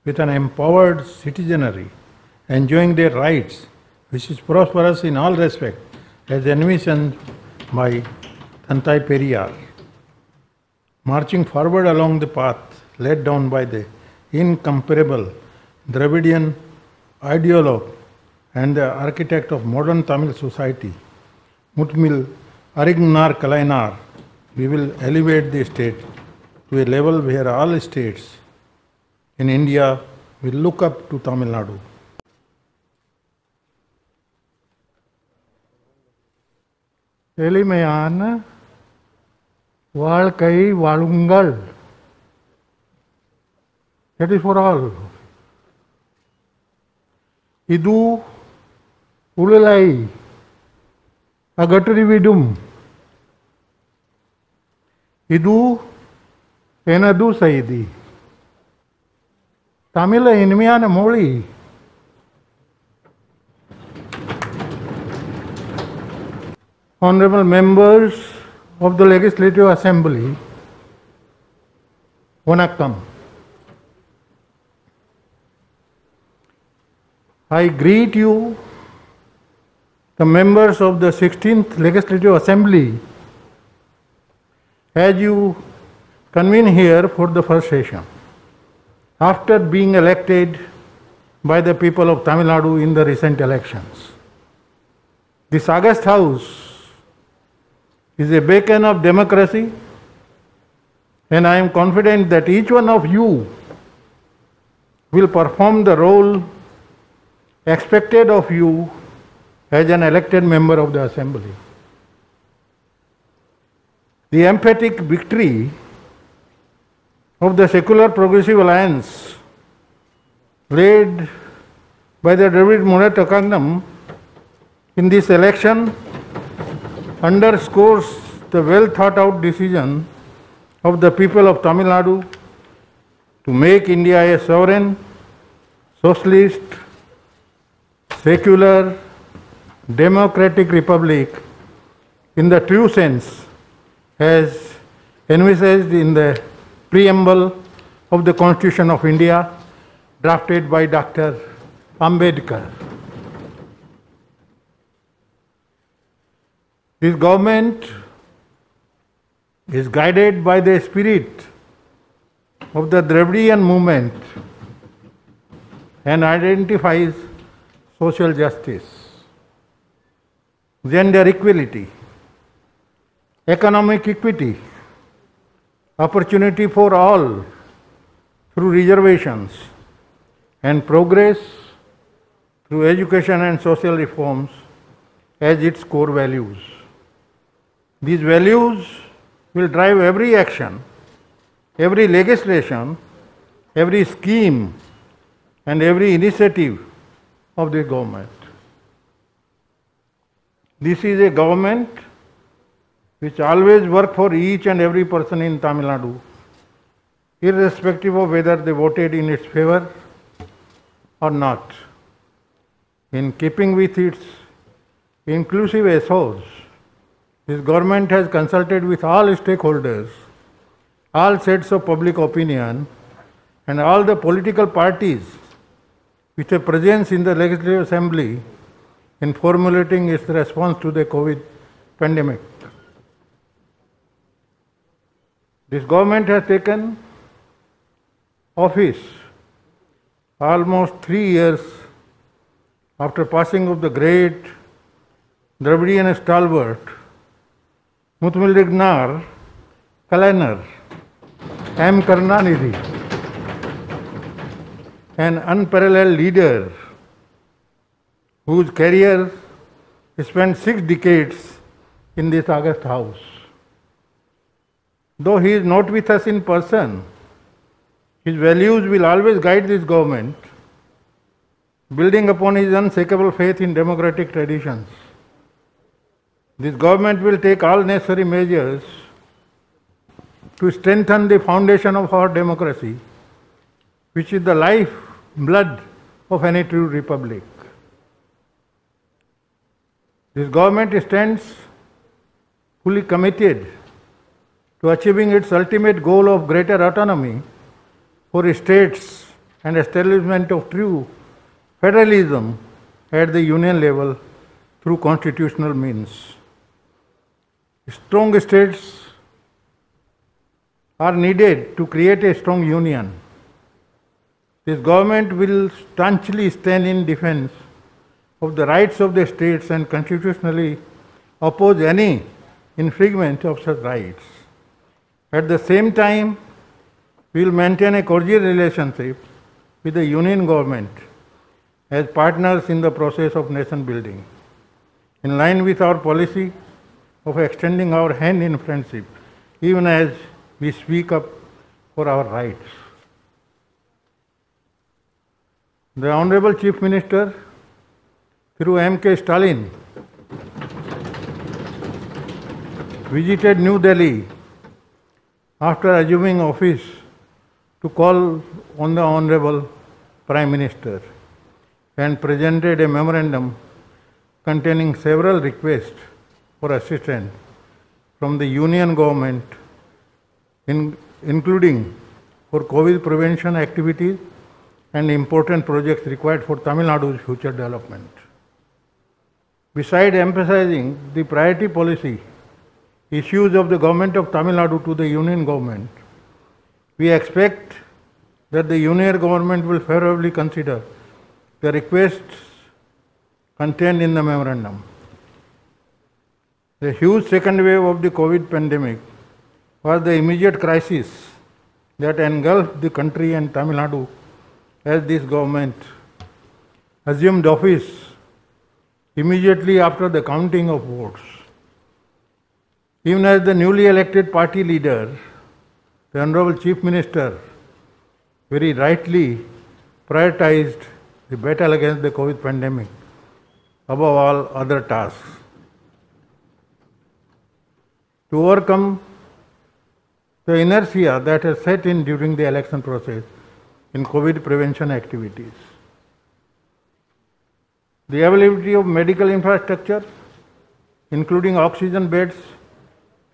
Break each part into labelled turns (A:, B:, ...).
A: with an empowered citizenry, enjoying their rights, which is prosperous in all respects, as envisioned by Thantai Periyar. Marching forward along the path laid down by the incomparable Dravidian ideologue and the architect of modern Tamil society, Muthumil Arignar Kalainar, we will elevate the state to a level where all states in India will look up to Tamil Nadu.
B: எளிமையான வாழ்க்கை வாழுங்கள். That is for all. இது உலலை அகற்றிவிடும். இது எனது செய்தி. தமிழ இனிமையான மொழி. Honorable members of the Legislative Assembly, Vanakkam. I greet you, the members of the 16th Legislative Assembly, as you convene here for the first session, after being elected by the people of Tamil Nadu in the recent elections. This August House is a beacon of democracy, and I am confident that each one of you will perform the role expected of you as an elected member of the Assembly. The emphatic victory of the Secular Progressive Alliance led by the David Munirattanakanam in this election underscores the well thought out decision of the people of Tamil Nadu to make India a sovereign, socialist, secular, democratic republic in the true sense as envisaged in the preamble of the Constitution of India drafted by Dr. Ambedkar. This government is guided by the spirit of the Dravidian movement and identifies social justice, gender equality, economic equity, opportunity for all through reservations, and progress through education and social reforms as its core values. These values will drive every action, every legislation, every scheme, and every initiative of the government. This is a government which always works for each and every person in Tamil Nadu, irrespective of whether they voted in its favor or not. In keeping with its inclusive ethos, this government has consulted with all stakeholders, all sets of public opinion, and all the political parties with a presence in the Legislative Assembly in formulating its response to the COVID pandemic. This government has taken office almost 3 years after passing of the great Dravidian stalwart Muthumil Arignar Kalainar, M. Karunanidhi, an unparalleled leader whose career spent 6 decades in this August House. Though he is not with us in person, his values will always guide this government, building upon his unshakable faith in democratic traditions. This government will take all necessary measures to strengthen the foundation of our democracy, which is the lifeblood of any true republic. This government stands fully committed to achieving its ultimate goal of greater autonomy for states and establishment of true federalism at the union level through constitutional means. Strong states are needed to create a strong union. This government will staunchly stand in defense of the rights of the states and constitutionally oppose any infringement of such rights. At the same time, we will maintain a cordial relationship with the union government as partners in the process of nation building, in line with our policy of extending our hand in friendship, even as we speak up for our rights. The Honorable Chief Minister, through M.K. Stalin, visited New Delhi after assuming office to call on the Honorable Prime Minister and presented a memorandum containing several requests for assistance from the Union government, including for COVID prevention activities and important projects required for Tamil Nadu's future development. Besides emphasizing the priority policy issues of the government of Tamil Nadu to the Union government, we expect that the Union government will favorably consider the requests contained in the memorandum. The huge second wave of the COVID pandemic was the immediate crisis that engulfed the country and Tamil Nadu as this government assumed office immediately after the counting of votes. Even as the newly elected party leader, the Honorable Chief Minister very rightly prioritized the battle against the COVID pandemic above all other tasks. To overcome the inertia that has set in during the election process in COVID prevention activities, the availability of medical infrastructure, including oxygen beds,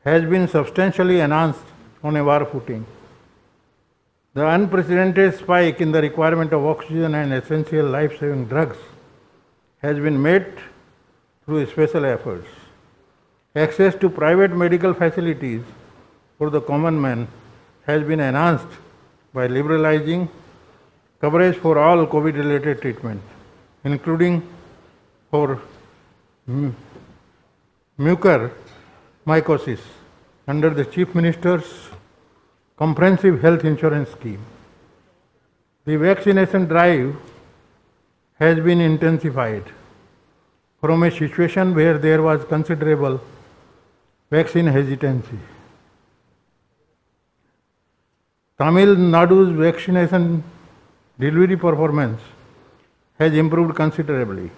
B: has been substantially enhanced on a war footing. The unprecedented spike in the requirement of oxygen and essential life-saving drugs has been met through special efforts. Access to private medical facilities for the common man has been enhanced by liberalizing coverage for all COVID-related treatment, including for mucormycosis under the Chief Minister's Comprehensive Health Insurance Scheme. The vaccination drive has been intensified from a situation where there was considerable vaccine hesitancy. Tamil Nadu's vaccination delivery performance has improved considerably,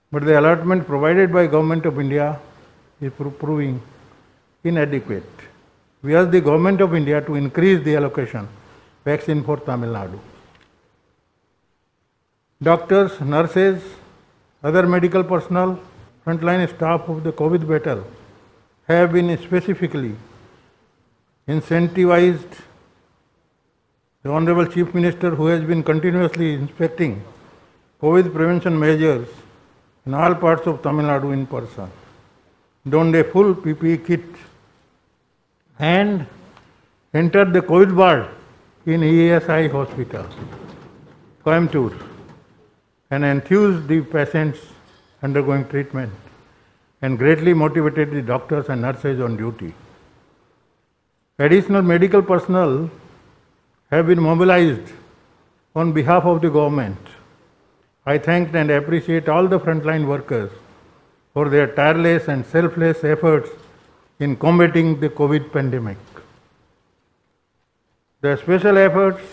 B: but the allotment provided by Government of India is proving inadequate. We ask the Government of India to increase the allocation vaccine for Tamil Nadu. Doctors, nurses, other medical personnel, frontline staff of the COVID battle have been specifically incentivized. The Honorable Chief Minister, who has been continuously inspecting COVID prevention measures in all parts of Tamil Nadu in person, donned a full PPE kit and entered the COVID ward in ESI Hospital, Coimbatore, and enthused the patients undergoing treatment and greatly motivated the doctors and nurses on duty. Additional medical personnel have been mobilized on behalf of the government. I thank and appreciate all the frontline workers for their tireless and selfless efforts in combating the COVID pandemic. The special efforts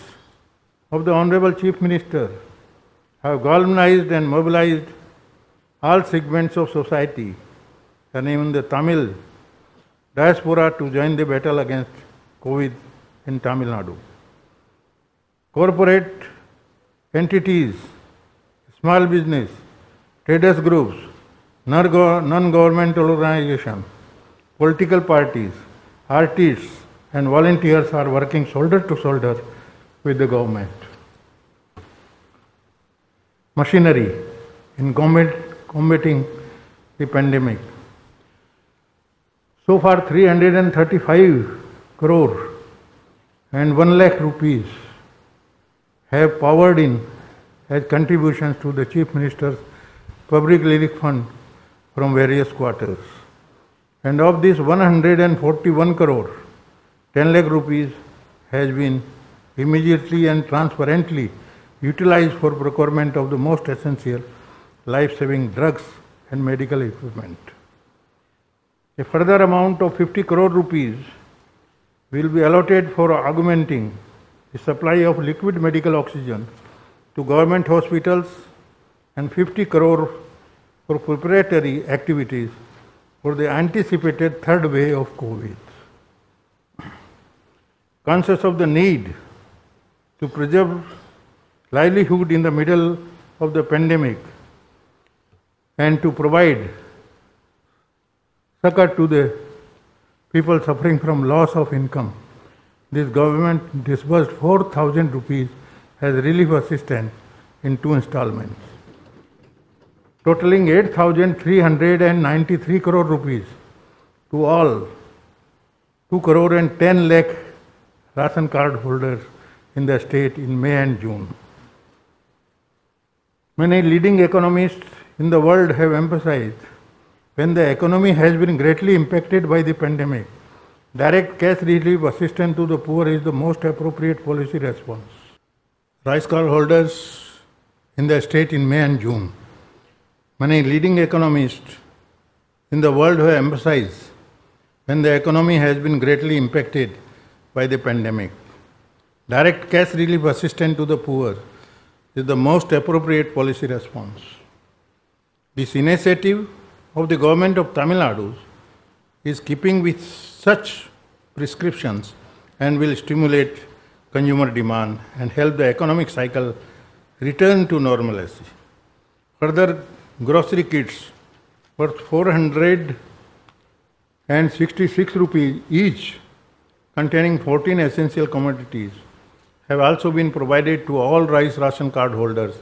B: of the Honorable Chief Minister have galvanized and mobilized all segments of society and even the Tamil diaspora to join the battle against COVID in Tamil Nadu. Corporate entities, small business, traders groups, non-governmental organizations, political parties, artists and volunteers are working shoulder to shoulder with the government. machinery in combating the pandemic. So far 335 crore and 1 lakh rupees have poured in as contributions to the Chief Minister's Public Relief Fund from various quarters. And of this 141 crore, 10 lakh rupees has been immediately and transparently utilized for procurement of the most essential life-saving drugs and medical equipment. A further amount of 50 crore rupees will be allotted for augmenting the supply of liquid medical oxygen to government hospitals and 50 crore for preparatory activities for the anticipated third wave of COVID. Conscious of the need to preserve livelihood in the middle of the pandemic and to provide succor to the people suffering from loss of income, this government disbursed 4,000 rupees as relief assistance in 2 installments, totaling 8,393 crore rupees to all 2 crore and 10 lakh ration card holders in the state in May and June. Many leading economists in the world have emphasized when the economy has been greatly impacted by the pandemic, direct cash relief assistance to the poor is the most appropriate policy response. Rice card holders in the state in May and June. Many leading economists in the world have emphasized when the economy has been greatly impacted by the pandemic, direct cash relief assistance to the poor is the most appropriate policy response. This initiative of the government of Tamil Nadu is keeping with such prescriptions and will stimulate consumer demand and help the economic cycle return to normalcy. Further, grocery kits worth 466 rupees each, containing 14 essential commodities, have also been provided to all rice ration card holders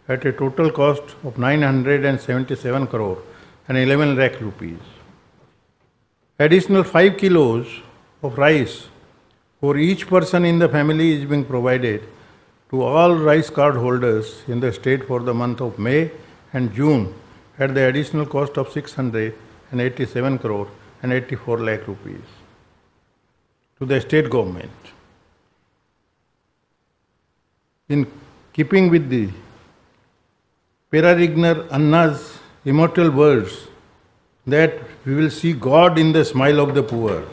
B: at a total cost of 977 crore and 11 lakh rupees. Additional 5 kilos of rice for each person in the family is being provided to all rice card holders in the state for the month of May and June at the additional cost of 687 crore and 84 lakh rupees to the state government. In keeping with the Perarignar Anna's immortal words that we will see God in the smile of the poor,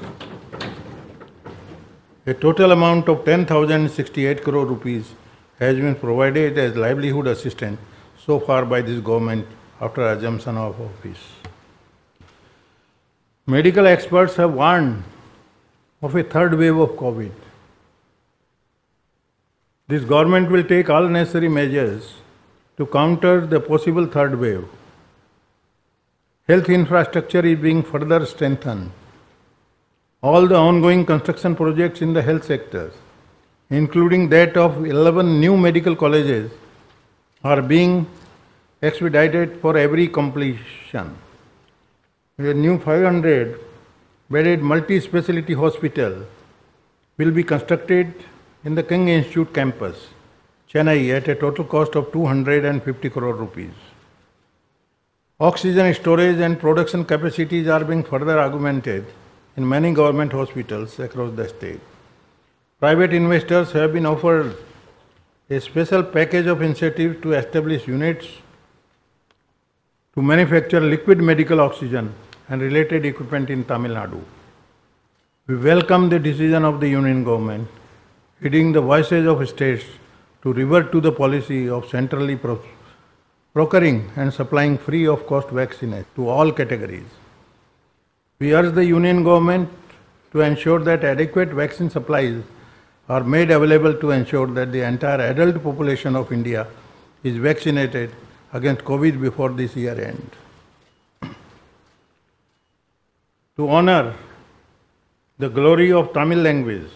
B: a total amount of 10,068 crore rupees has been provided as livelihood assistance so far by this government after assumption of office. Medical experts have warned of a third wave of COVID. This government will take all necessary measures to counter the possible third wave. Health infrastructure is being further strengthened. All the ongoing construction projects in the health sectors, including that of 11 new medical colleges, are being expedited for every completion. A new 500-bedded multi-speciality hospital will be constructed in the King Institute campus, Chennai, at a total cost of 250 crore rupees. Oxygen storage and production capacities are being further augmented in many government hospitals across the state. Private investors have been offered a special package of incentives to establish units to manufacture liquid medical oxygen and related equipment in Tamil Nadu. We welcome the decision of the Union government, heeding the voices of states, to revert to the policy of centrally procuring and supplying free of cost vaccines to all categories. We urge the Union government to ensure that adequate vaccine supplies are made available to ensure that the entire adult population of India is vaccinated against COVID before this year end. To honor the glory of Tamil language,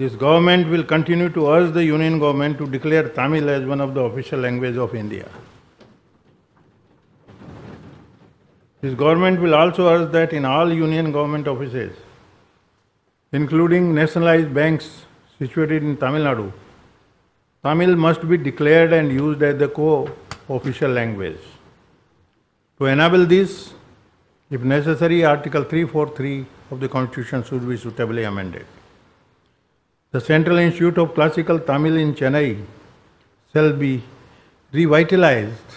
B: This government will continue to urge the Union government to declare Tamil as one of the official languages of India. This government will also urge that in all Union government offices, including nationalized banks situated in Tamil Nadu, Tamil must be declared and used as the co-official language. To enable this, if necessary, Article 343 of the Constitution should be suitably amended. The Central Institute of Classical Tamil in Chennai shall be revitalized,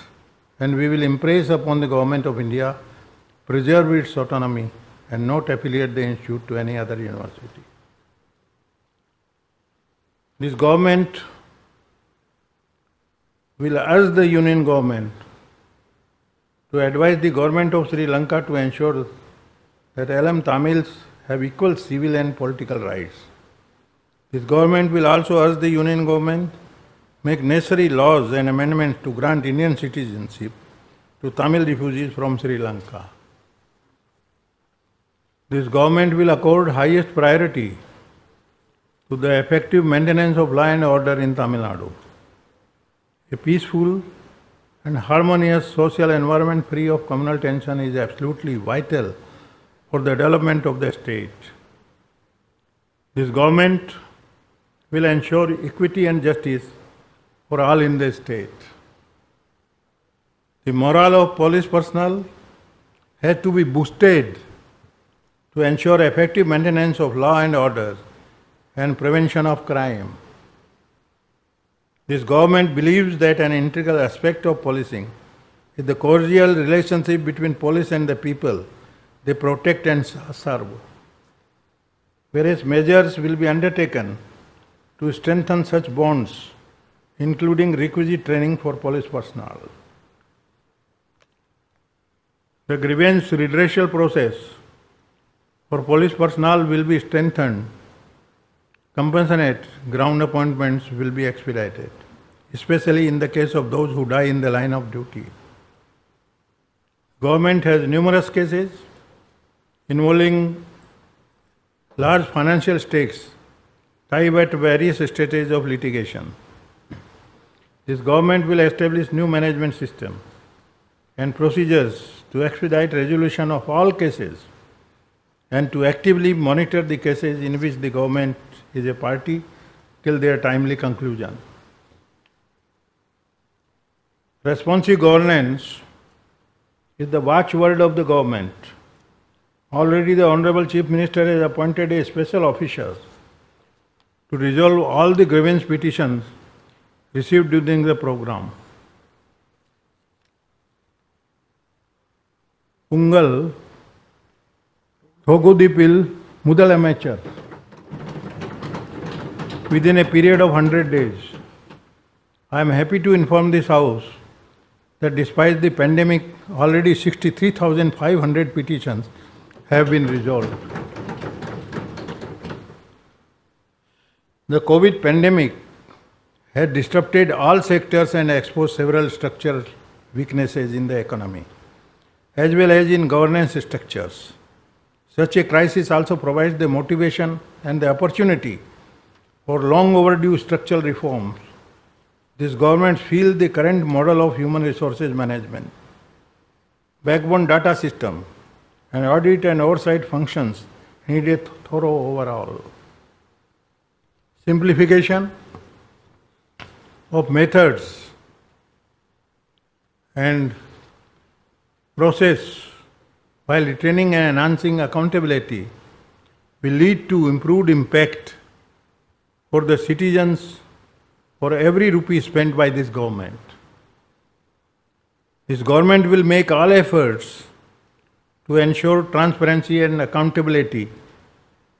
B: and we will impress upon the Government of India preserve its autonomy and not affiliate the institute to any other university. This government will urge the Union government to advise the government of Sri Lanka to ensure that LM Tamils have equal civil and political rights. This government will also urge the Union government make necessary laws and amendments to grant Indian citizenship to Tamil refugees from Sri Lanka. This government will accord highest priority to the effective maintenance of law and order in Tamil Nadu. A peaceful and harmonious social environment free of communal tension is absolutely vital for the development of the state. This government will ensure equity and justice for all in the state. The morale of police personnel has to be boosted to ensure effective maintenance of law and order and prevention of crime. This government believes that an integral aspect of policing is the cordial relationship between police and the people they protect and serve. Various measures will be undertaken to strengthen such bonds, including requisite training for police personnel. The grievance redressal process for police personnel will be strengthened. Compassionate ground appointments will be expedited, especially in the case of those who die in the line of duty. Government has numerous cases involving large financial stakes tied at various stages of litigation. This government will establish new management system and procedures to expedite resolution of all cases and to actively monitor the cases in which the government is a party till their timely conclusion. Responsive governance is the watchword of the government. Already the Honorable Chief Minister has appointed a special officer to resolve all the grievance petitions received during the program. Ungal Thogudipil Mudalamacher within a period of 100 days. I am happy to inform this House that despite the pandemic, already 63,500 petitions have been resolved. The COVID pandemic had disrupted all sectors and exposed several structural weaknesses in the economy, as well as in governance structures. Such a crisis also provides the motivation and the opportunity for long overdue structural reforms. This government feels the current model of human resources management, backbone data system, and audit and oversight functions need a thorough overhaul. Simplification of methods and process while retaining and enhancing accountability will lead to improved impact for the citizens for every rupee spent by this government. This government will make all efforts to ensure transparency and accountability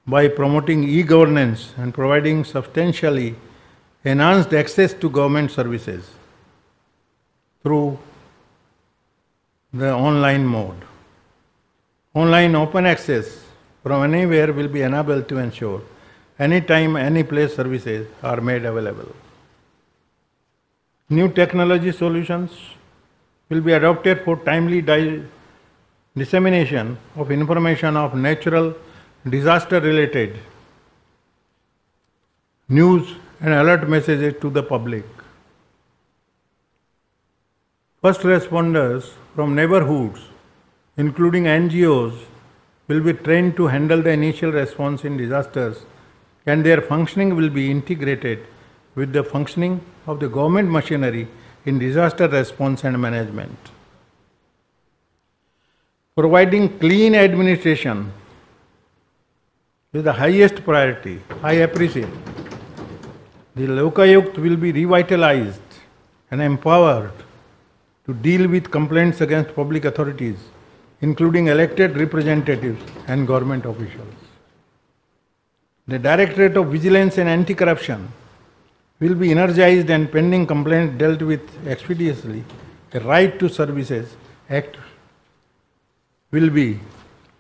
B: by promoting e-governance and providing substantially enhanced access to government services through the online mode. Online open access from anywhere will be enabled to ensure anytime, any place services are made available. New technology solutions will be adopted for timely dissemination of information of natural disaster related
A: news and alert messages to the public. First responders from neighborhoods, including NGOs, will be trained to handle the initial response in disasters, and their functioning will be integrated with the functioning of the government machinery in disaster response and management. Providing clean administration is the highest priority. I appreciate. The Lokayukt will be revitalized and empowered to deal with complaints against public authorities, including elected representatives and government officials. The Directorate of Vigilance and Anti-Corruption will be energized and pending complaints dealt with expeditiously. A Right to Services Act will be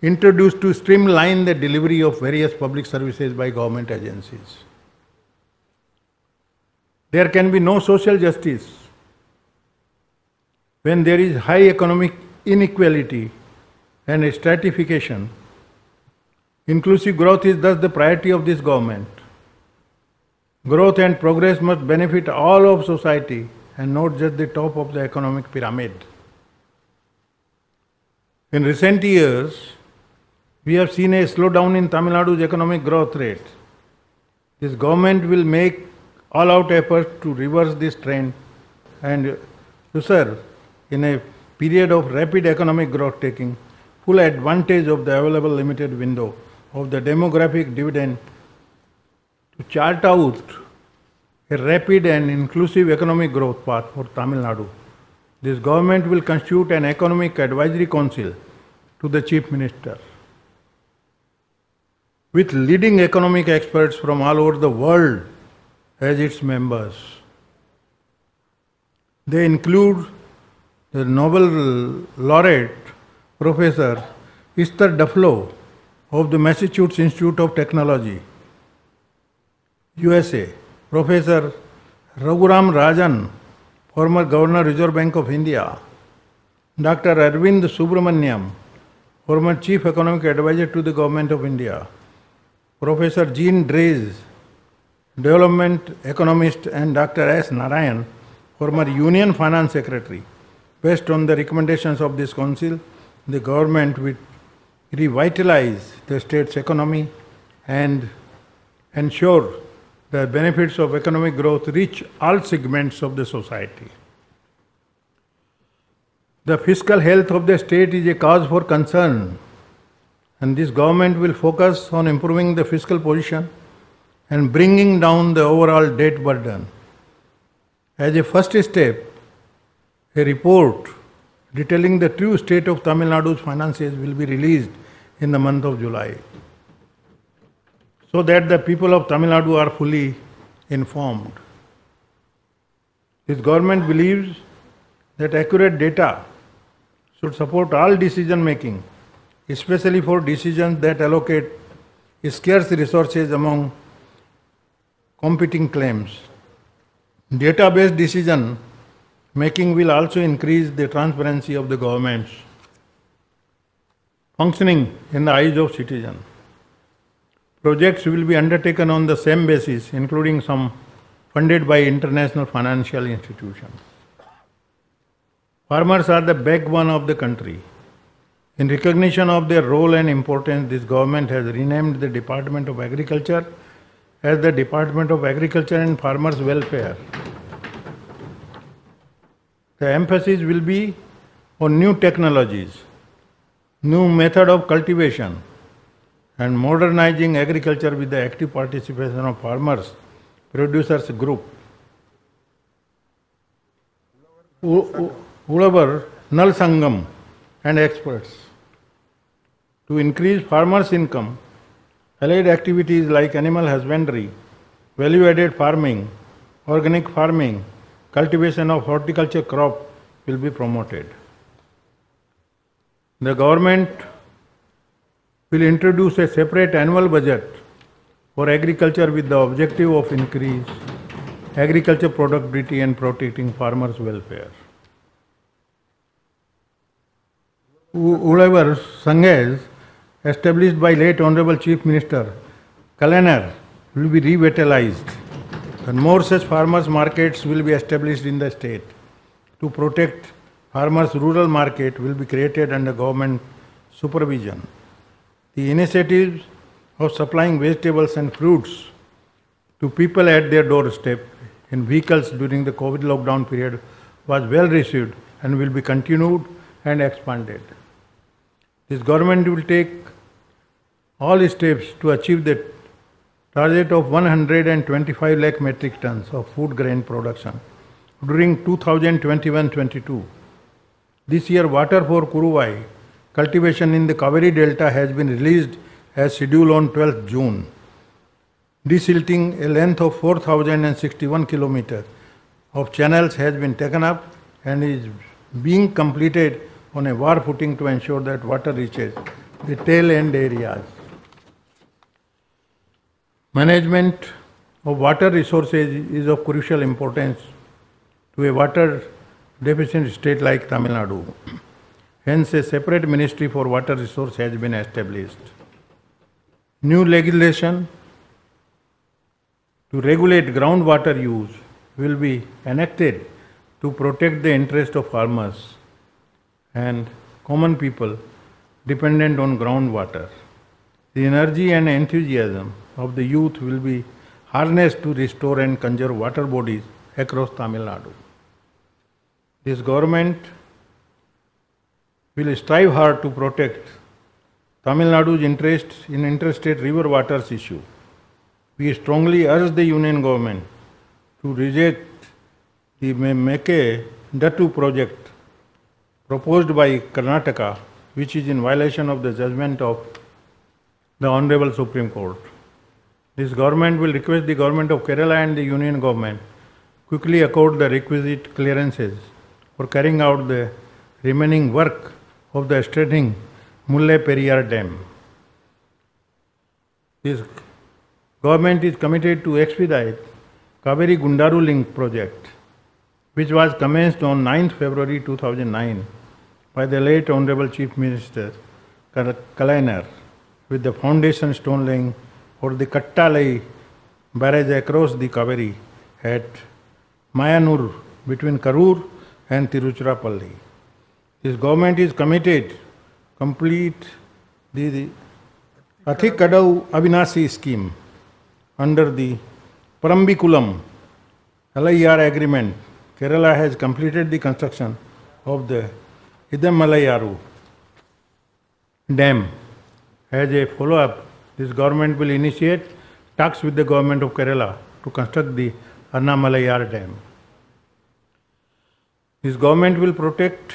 A: introduced to streamline the delivery of various public services by government agencies. There can be no social justice when there is high economic inequality and stratification. Inclusive growth is thus the priority of this government. Growth and progress must benefit all of society and not just the top of the economic pyramid. In recent years, we have seen a slowdown in Tamil Nadu's economic growth rate. This government will make all-out efforts to reverse this trend and usher in a period of rapid economic growth, taking full advantage of the available limited window of the demographic dividend to chart out a rapid and inclusive economic growth path for Tamil Nadu. This government will constitute an economic advisory council to the Chief Minister with leading economic experts from all over the world as its members. They include the Nobel laureate Professor Esther Duflo of the Massachusetts Institute of Technology, USA, Professor Raghuram Rajan, former Governor, Reserve Bank of India, Dr. Arvind Subramaniam, former Chief Economic Advisor to the Government of India, Professor Jean Drèze, Development Economist, and Dr. S. Narayan, former Union Finance Secretary. Based on the recommendations of this council, the government will revitalize the state's economy and ensure the benefits of economic growth reach all segments of the society. The fiscal health of the state is a cause for concern, and this government will focus on improving the fiscal position and bringing down the overall debt burden. As a first step, a report detailing the true state of Tamil Nadu's finances will be released in the month of July, so that the people of Tamil Nadu are fully informed. This government believes that accurate data should support all decision making, especially for decisions that allocate scarce resources among competing claims. Data-based decision making will also increase the transparency of the government's functioning in the eyes of citizens. Projects will be undertaken on the same basis, including some funded by international financial institutions. Farmers are the backbone of the country. In recognition of their role and importance, this government has renamed the Department of Agriculture as the Department of Agriculture and Farmers Welfare. The emphasis will be on new technologies, new method of cultivation, and modernizing agriculture with the active participation of farmers, producers group. Ulavar, Nal Sangam, and experts. To increase farmers' income, allied activities like animal husbandry, value-added farming, organic farming, cultivation of horticulture crop will be promoted. The government will introduce a separate annual budget for agriculture with the objective of increase agriculture productivity and protecting farmers' welfare. Ulavar Sanghas, established by late Honorable Chief Minister Kalainer, will be revitalized And more such farmers markets will be established in the state. To protect farmers' rural market will be created under government supervision. The initiatives of supplying vegetables and fruits to people at their doorstep in vehicles during the COVID lockdown period was well received and will be continued and expanded. This government will take all steps to achieve the target of 125 lakh metric tons of food grain production during 2021-22. This year, water for Kuruvai cultivation in the Kaveri Delta has been released as scheduled on 12th June, desilting a length of 4,061 kilometers of channels has been taken up and is being completed on a war footing to ensure that water reaches the tail end areas. Management of water resources is of crucial importance to a water deficient state like Tamil Nadu. Hence, a separate ministry for water resource has been established. New legislation to regulate groundwater use will be enacted to protect the interest of farmers and common people dependent on groundwater. The energy and enthusiasm of the youth will be harnessed to restore and conserve water bodies across Tamil Nadu. This government will strive hard to protect Tamil Nadu's interest in interstate river waters issue. We strongly urge the Union government to reject the Meke-Dattu project proposed by Karnataka, which is in violation of the judgment of the Honorable Supreme Court. This government will request the government of Kerala and the Union government quickly accord the requisite clearances for carrying out the remaining work of the strengthening Mullai Periyar Dam. This government is committed to expedite Kaveri Gundaru Link project, which was commenced on 9th February 2009 by the late Honorable Chief Minister Kalainer, with the foundation stone laying for the Kattalai barrage across the Kaveri at Mayanur between Karur and Tiruchirappalli. This government is committed to complete the Athikadau Avinasi scheme under the Parambikulam LIR agreement. Kerala has completed the construction of the Idamalayaru dam. As a follow-up, this government will initiate talks with the government of Kerala to construct the Annamalayar dam. This government will protect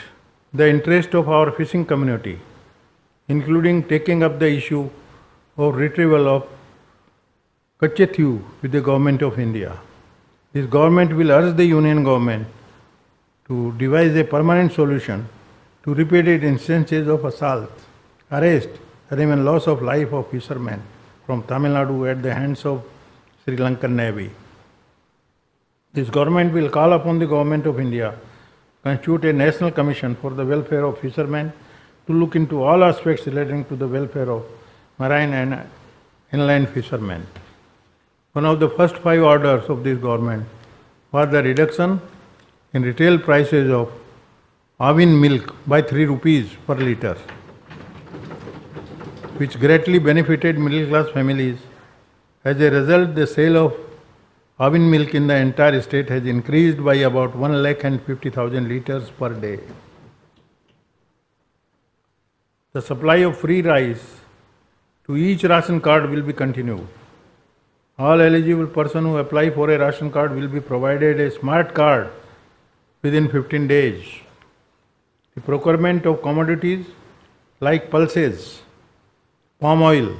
A: the interest of our fishing community, including taking up the issue of retrieval of Kachethu with the government of India. This government will urge the Union government to devise a permanent solution to repeated instances of assault, arrest, and even loss of life of fishermen from Tamil Nadu at the hands of Sri Lankan Navy. This government will call upon the government of India to constitute a national commission for the welfare of fishermen to look into all aspects relating to the welfare of marine and inland fishermen. One of the first 5 orders of this government was the reduction in retail prices of Avin milk by 3 rupees per litre, which greatly benefited middle class families. As a result, the sale of Avin milk in the entire state has increased by about 1,50,000 litres per day. The supply of free rice to each ration card will be continued. All eligible persons who apply for a ration card will be provided a smart card within 15 days. The procurement of commodities like pulses, palm oil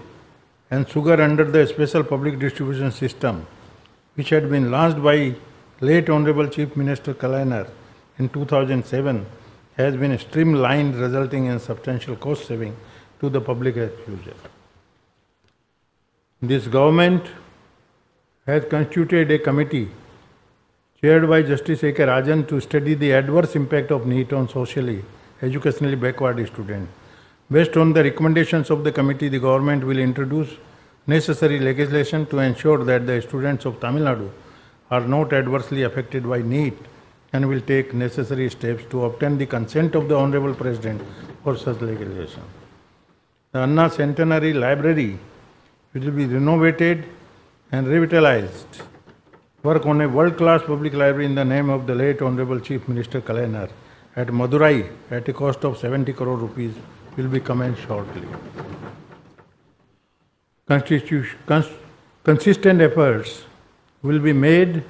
A: and sugar under the special public distribution system, which had been launched by late Honorable Chief Minister Kalainer in 2007, has been streamlined, resulting in substantial cost saving to the public as usual. This government has constituted a committee chaired by Justice A.K. Rajan to study the adverse impact of NEET on socially, educationally backward students. Based on the recommendations of the committee, the government will introduce necessary legislation to ensure that the students of Tamil Nadu are not adversely affected by NEET and will take necessary steps to obtain the consent of the Honorable President for such legislation. The Anna Centenary Library, which will be renovated and revitalized, work on a world-class public library in the name of the late Honorable Chief Minister Kalaignar at Madurai at a cost of 70 crore rupees will be commenced shortly. Consistent efforts will be made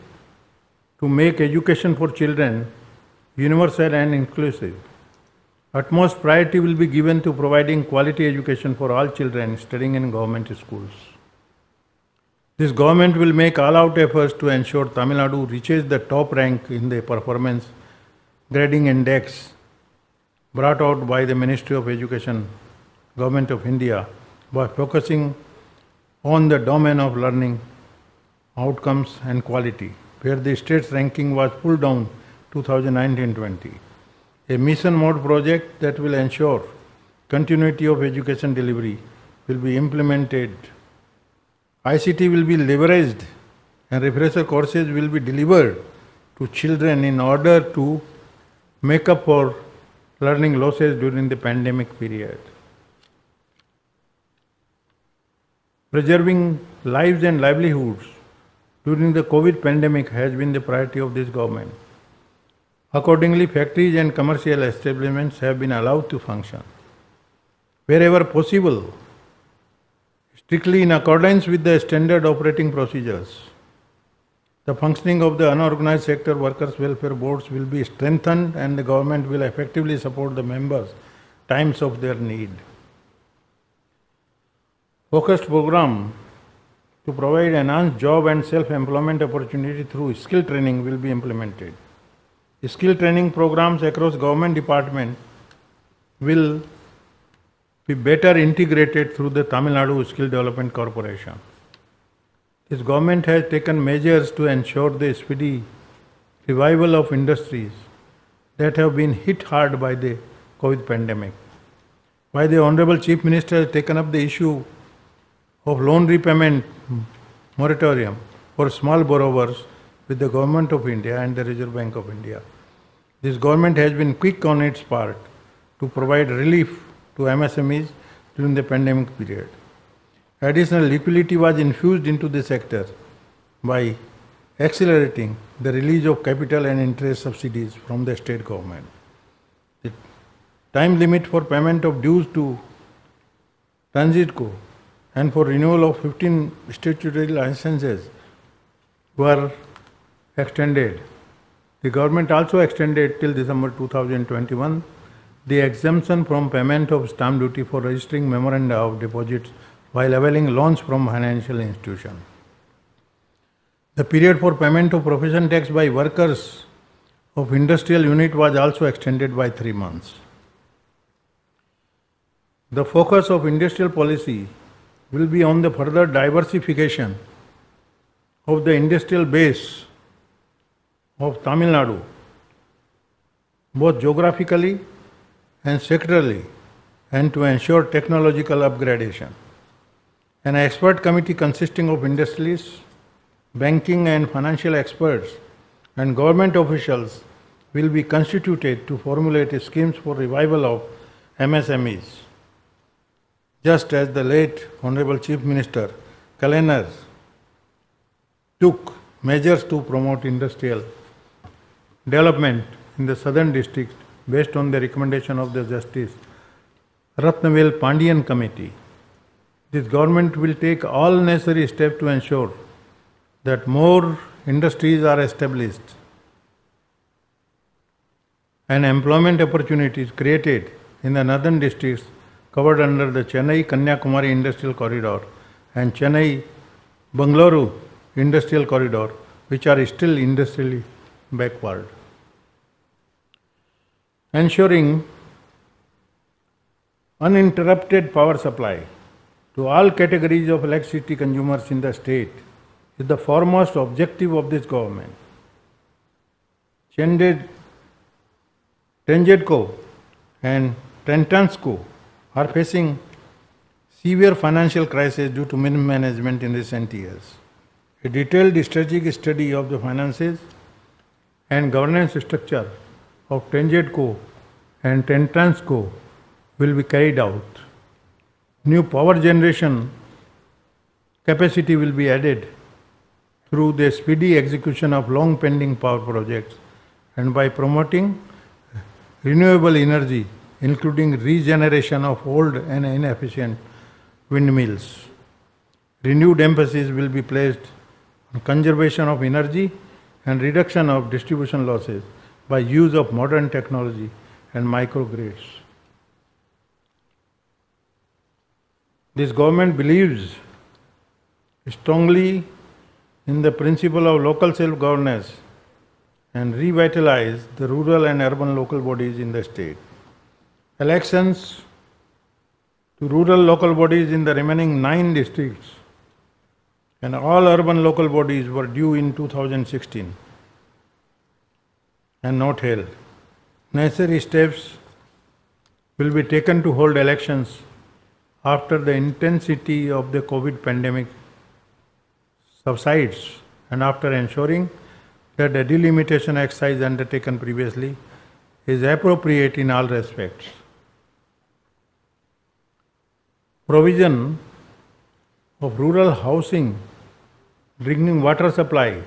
A: to make education for children universal and inclusive. Utmost priority will be given to providing quality education for all children studying in government schools. This government will make all-out efforts to ensure Tamil Nadu reaches the top rank in the performance grading index brought out by the Ministry of Education, Government of India, by focusing on the domain of learning, outcomes and quality, where the state's ranking was pulled down 2019-20. A mission mode project that will ensure continuity of education delivery will be implemented. ICT will be leveraged and refresher courses will be delivered to children in order to make up for learning losses during the pandemic period. Preserving lives and livelihoods during the COVID pandemic has been the priority of this government. Accordingly, factories and commercial establishments have been allowed to function. Wherever possible, strictly in accordance with the standard operating procedures, the functioning of the unorganized sector workers' welfare boards will be strengthened and the government will effectively support the members times of their need. Focused program to provide enhanced job and self-employment opportunity through skill training will be implemented. Skill training programs across government departments will be better integrated through the Tamil Nadu Skill Development Corporation. This government has taken measures to ensure the speedy revival of industries that have been hit hard by the COVID pandemic. While the Honorable Chief Minister has taken up the issue of loan repayment moratorium for small borrowers with the Government of India and the Reserve Bank of India. This government has been quick on its part to provide relief to MSMEs during the pandemic period. Additional liquidity was infused into the sector by accelerating the release of capital and interest subsidies from the state government. The time limit for payment of dues to Transitco and for renewal of 15 statutory licenses were extended. The government also extended till December 2021 the exemption from payment of stamp duty for registering memoranda of deposits while availing loans from financial institutions. The period for payment of profession tax by workers of industrial unit was also extended by 3 months. The focus of industrial policy will be on the further diversification of the industrial base of Tamil Nadu, both geographically and sectorally, and to ensure technological upgradation. An expert committee consisting of industrialists, banking and financial experts, and government officials will be constituted to formulate schemes for revival of MSMEs. Just as the late Honorable Chief Minister Kalaignar took measures to promote industrial development in the southern districts based on the recommendation of the Justice Ratnavel Pandian Committee, this government will take all necessary steps to ensure that more industries are established and employment opportunities created in the northern districts covered under the Chennai-Kanyakumari Industrial Corridor and Chennai-Bangalore Industrial Corridor, which are still industrially backward. Ensuring uninterrupted power supply to all categories of electricity consumers in the state is the foremost objective of this government. Transitco and Transco are facing severe financial crisis due to mismanagement in recent years. A detailed strategic study of the finances and governance structure of TANGEDCO and TENTRANSCO will be carried out. New power generation capacity will be added through the speedy execution of long pending power projects and by promoting renewable energy, including regeneration of old and inefficient windmills. Renewed emphasis will be placed on conservation of energy and reduction of distribution losses by use of modern technology and microgrids. This government believes strongly in the principle of local self-governance and revitalize the rural and urban local bodies in the state. Elections to rural local bodies in the remaining 9 districts and all urban local bodies were due in 2016 and not held. Necessary steps will be taken to hold elections after the intensity of the COVID pandemic subsides and after ensuring that the delimitation exercise undertaken previously is appropriate in all respects. Provision of rural housing, drinking water supply,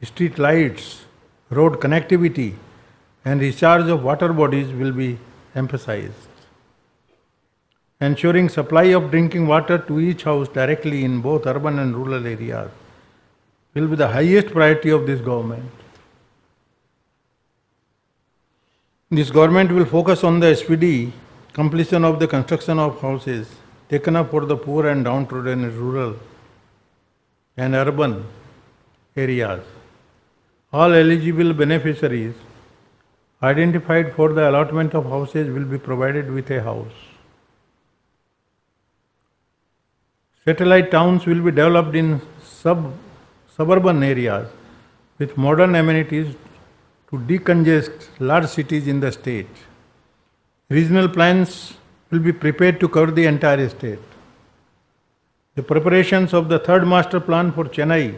A: street lights, road connectivity, and recharge of water bodies will be emphasized. Ensuring supply of drinking water to each house directly in both urban and rural areas will be the highest priority of this government. This government will focus on the speedy completion of the construction of houses taken up for the poor and downtrodden in rural and urban areas. All eligible beneficiaries identified for the allotment of houses will be provided with a house. Satellite towns will be developed in suburban areas with modern amenities to decongest large cities in the state. Regional plans will be prepared to cover the entire state. The preparations of the third master plan for Chennai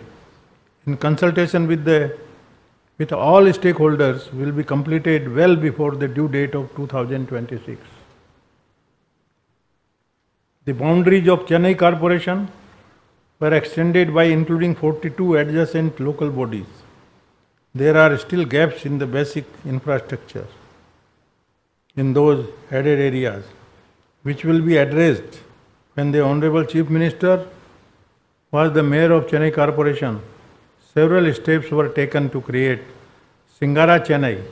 A: in consultation with all stakeholders will be completed well before the due date of 2026. The boundaries of Chennai Corporation were extended by including 42 adjacent local bodies. There are still gaps in the basic infrastructure in those added areas, which will be addressed when the Honorable Chief Minister was the Mayor of Chennai Corporation. Several steps were taken to create Singara Chennai.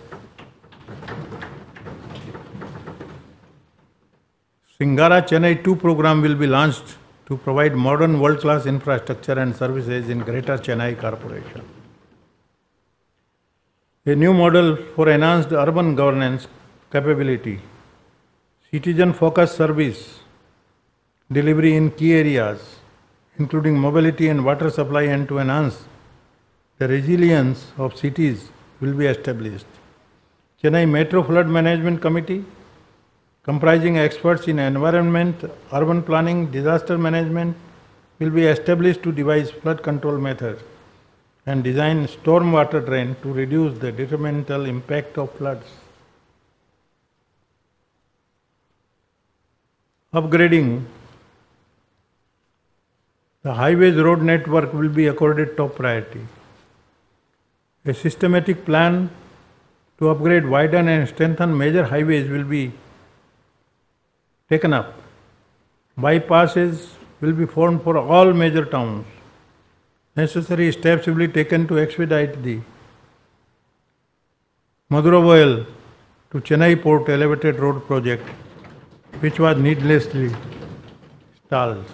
A: Singara Chennai 2 program will be launched to provide modern world-class infrastructure and services in Greater Chennai Corporation. A new model for enhanced urban governance capability, citizen-focused service delivery in key areas, including mobility and water supply, and to enhance the resilience of cities will be established. Chennai Metro Flood Management Committee, comprising experts in environment, urban planning, disaster management, will be established to devise flood control methods and design stormwater drain to reduce the detrimental impact of floods. Upgrading the highways road network will be accorded top priority. A systematic plan to upgrade, widen and strengthen major highways will be taken up. Bypasses will be formed for all major towns. Necessary steps will be taken to expedite the Madurai to Chennai Port elevated road project, which was needlessly stalled.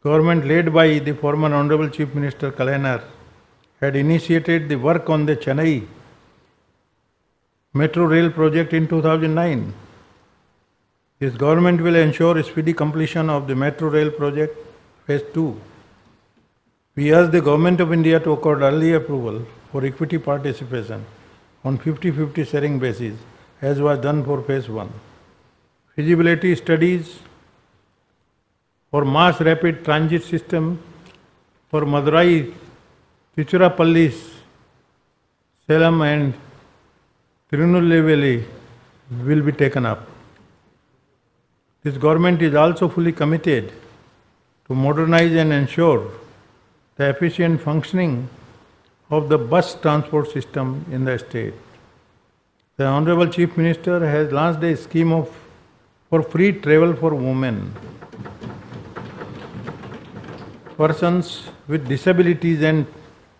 A: Government led by the former Honorable Chief Minister Kalainer had initiated the work on the Chennai Metro Rail project in 2009. This government will ensure speedy completion of the Metro Rail project phase 2. We urge the Government of India to accord early approval for equity participation on 50-50 sharing basis, as was done for phase 1. Feasibility studies for mass rapid transit system for Madurai, Tiruchirappalli, Salem and Tirunelveli will be taken up. This government is also fully committed to modernize and ensure the efficient functioning of the bus transport system in the state. The Honorable Chief Minister has launched a scheme for free travel for women, persons with disabilities and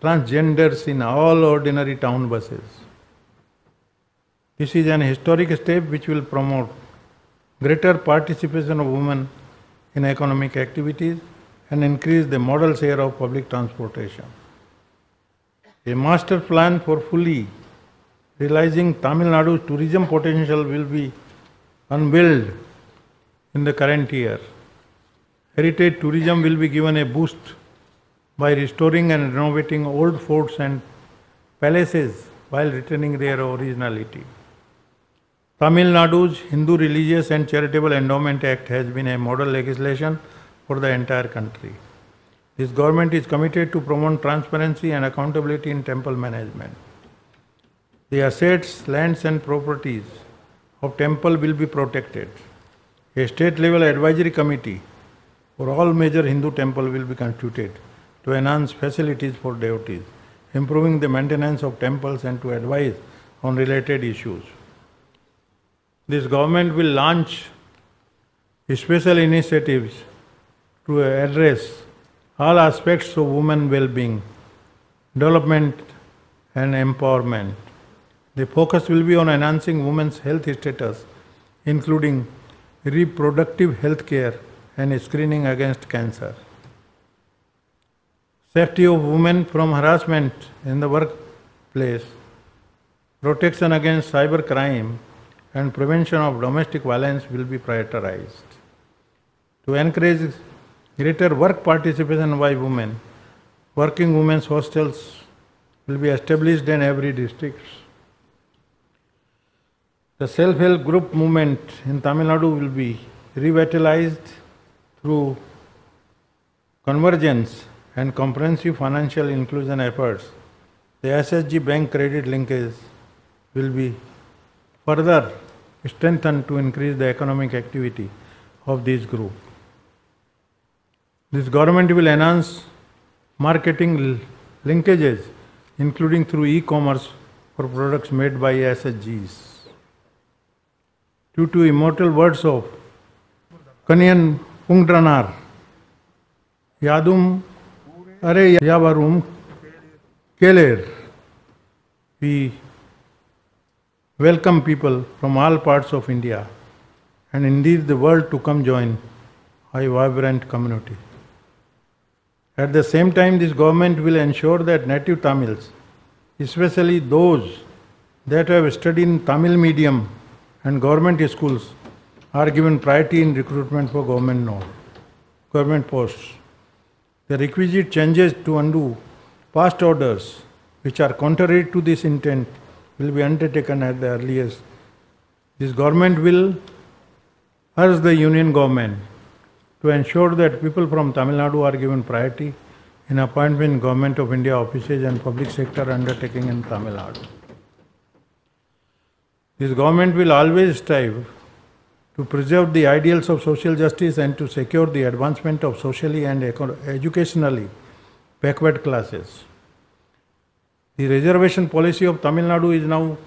A: transgenders in all ordinary town buses. This is an historic step which will promote greater participation of women in economic activities and increase the modal share of public transportation. A master plan for fully realizing Tamil Nadu's tourism potential will be unveiled in the current year. Heritage tourism will be given a boost by restoring and renovating old forts and palaces while retaining their originality. Tamil Nadu's Hindu Religious and Charitable Endowment Act has been a model legislation for the entire country. This government is committed to promote transparency and accountability in temple management. The assets, lands and properties of temple will be protected. A state-level advisory committee for all major Hindu temples will be constituted to enhance facilities for devotees, improving the maintenance of temples and to advise on related issues. This government will launch special initiatives to address all aspects of women well-being, development and empowerment. The focus will be on enhancing women's health status, including reproductive health care and screening against cancer. Safety of women from harassment in the workplace, protection against cyber crime, and prevention of domestic violence will be prioritized. To encourage greater work participation by women, working women's hostels will be established in every district. The self-help group movement in Tamil Nadu will be revitalized through convergence and comprehensive financial inclusion efforts. The SSG bank credit linkage will be further strengthened to increase the economic activity of this group. This government will enhance marketing linkages, including through e-commerce for products made by SSGs. Due to immortal words of Kaniyan Pungdranar, Yadum Are Yavarum Keler, we welcome people from all parts of India and indeed the world to come join a vibrant community. At the same time, this government will ensure that native Tamils, especially those that have studied in Tamil medium and government schools, are given priority in recruitment for government posts. The requisite changes to undo past orders which are contrary to this intent will be undertaken at the earliest. This government will urge the union government to ensure that people from Tamil Nadu are given priority in appointment in Government of India offices and public sector undertaking in Tamil Nadu. This government will always strive to preserve the ideals of social justice and to secure the advancement of socially and educationally backward classes. The reservation policy of Tamil Nadu is now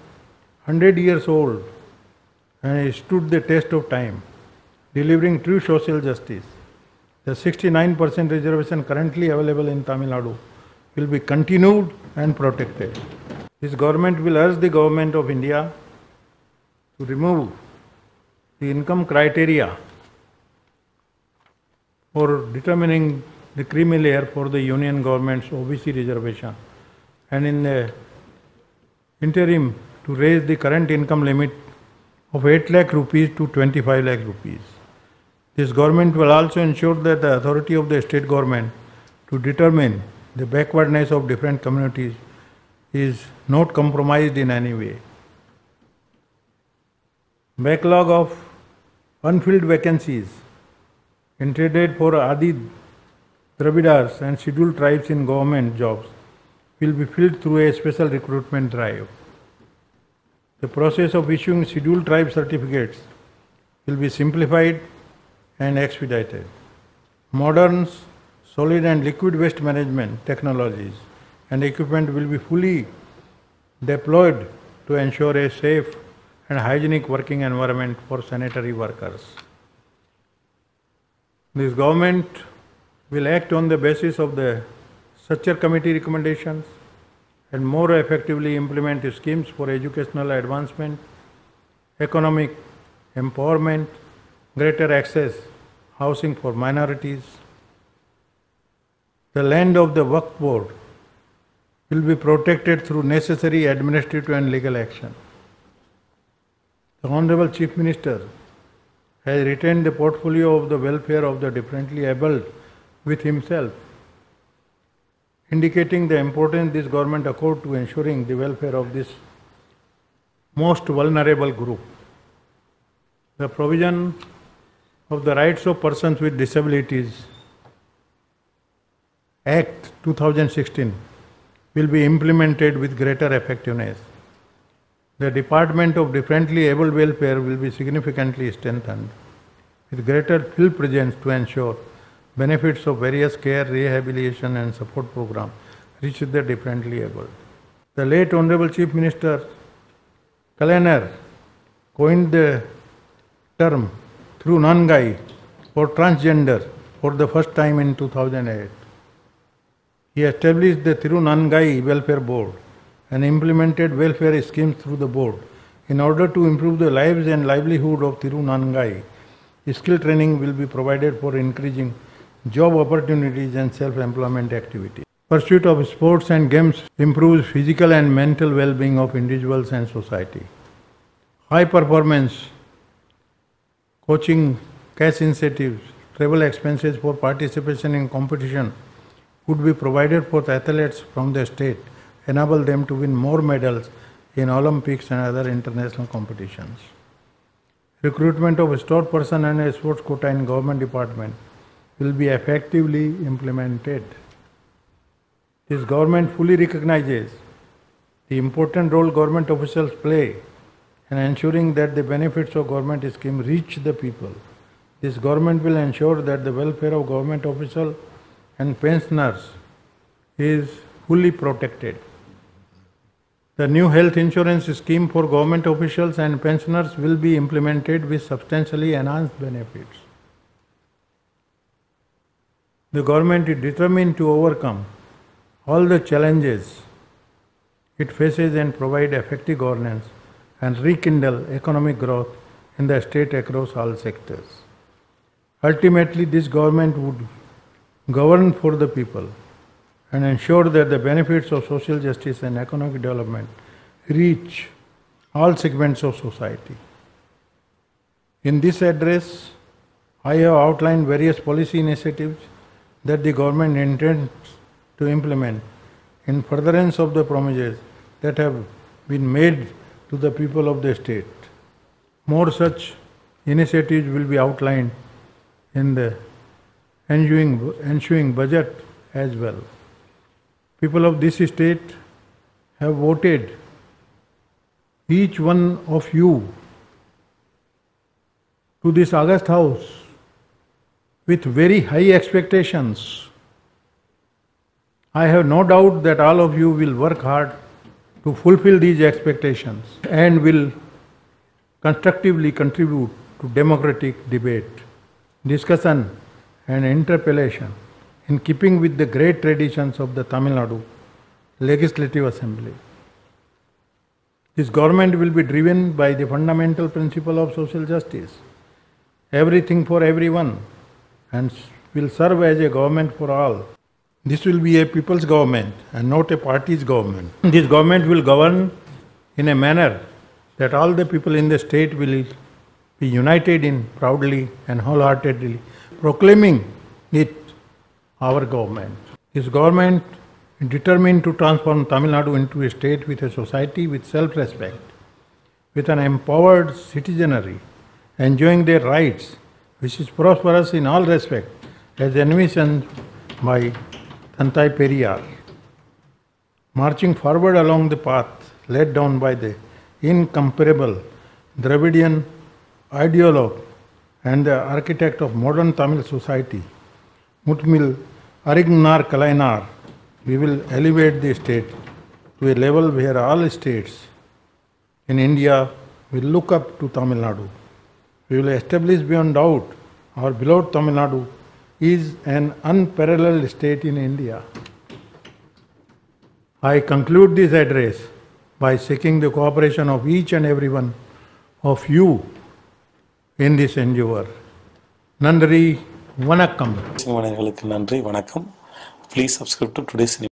A: 100 years old and it stood the test of time, delivering true social justice. The 69% reservation currently available in Tamil Nadu will be continued and protected. This government will urge the Government of India to remove the income criteria for determining the creamy layer for the union government's OBC reservation and in the interim to raise the current income limit of 8 lakh rupees to 25 lakh rupees. This government will also ensure that the authority of the state government to determine the backwardness of different communities is not compromised in any way. Backlog of unfilled vacancies intended for Adi Dravidas and scheduled tribes in government jobs will be filled through a special recruitment drive. The process of issuing scheduled tribe certificates will be simplified and expedited. Modern solid and liquid waste management technologies and equipment will be fully deployed to ensure a safe and hygienic working environment for sanitary workers. This government will act on the basis of the Structure Committee recommendations and more effectively implement schemes for educational advancement, economic empowerment, greater access, housing for minorities. The land of the Waqf Board will be protected through necessary administrative and legal action. The Honorable Chief Minister has retained the portfolio of the welfare of the differently abled with himself, indicating the importance this government accords to ensuring the welfare of this most vulnerable group. The provision of the Rights of Persons with Disabilities Act 2016 will be implemented with greater effectiveness. The Department of Differently Abled Welfare will be significantly strengthened with greater field presence to ensure benefits of various care, rehabilitation and support programs reach the differently abled. The late Honorable Chief Minister Kalainer coined the term through Nangai for transgender for the first time in 2008. He established the Tirunangai Welfare Board and implemented welfare schemes through the board. In order to improve the lives and livelihood of Tirunangai, skill training will be provided for increasing job opportunities and self-employment activities. Pursuit of sports and games improves physical and mental well-being of individuals and society. High performance coaching, cash incentives, travel expenses for participation in competition would be provided for the athletes from the state, enable them to win more medals in Olympics and other international competitions. Recruitment of a sport person and a sports quota in government department will be effectively implemented. This government fully recognizes the important role government officials play in ensuring that the benefits of government scheme reach the people. This government will ensure that the welfare of government officials and pensioners is fully protected. The new health insurance scheme for government officials and pensioners will be implemented with substantially enhanced benefits. The government is determined to overcome all the challenges it faces and provide effective governance and rekindle economic growth in the state across all sectors. Ultimately, this government would govern for the people and ensure that the benefits of social justice and economic development reach all segments of society. In this address, I have outlined various policy initiatives that the government intends to implement in furtherance of the promises that have been made to the people of the state. More such initiatives will be outlined in the ensuing budget as well. People of this state have voted each one of you to this August House with very high expectations. I have no doubt that all of you will work hard to fulfill these expectations and will constructively contribute to democratic debate, discussion and interpellation in keeping with the great traditions of the Tamil Nadu Legislative Assembly. This government will be driven by the fundamental principle of social justice, everything for everyone, and will serve as a government for all. This will be a people's government and not a party's government. This government will govern in a manner that all the people in the state will be united in proudly and wholeheartedly proclaiming it our government. This government is determined to transform Tamil Nadu into a state with a society with self-respect, with an empowered citizenry, enjoying their rights, which is prosperous in all respects, as envisioned by Thantai Periyar. Marching forward along the path laid down by the incomparable Dravidian ideologue and the architect of modern Tamil society, Mutmil Arignar Kalainar, we will elevate the state to a level where all states in India will look up to Tamil Nadu. We will establish beyond doubt our beloved Tamil Nadu is an unparalleled state in India. I conclude this address by seeking the cooperation of each and every one of you in this endeavor. Nandri Vanakkam.
C: Please subscribe to today's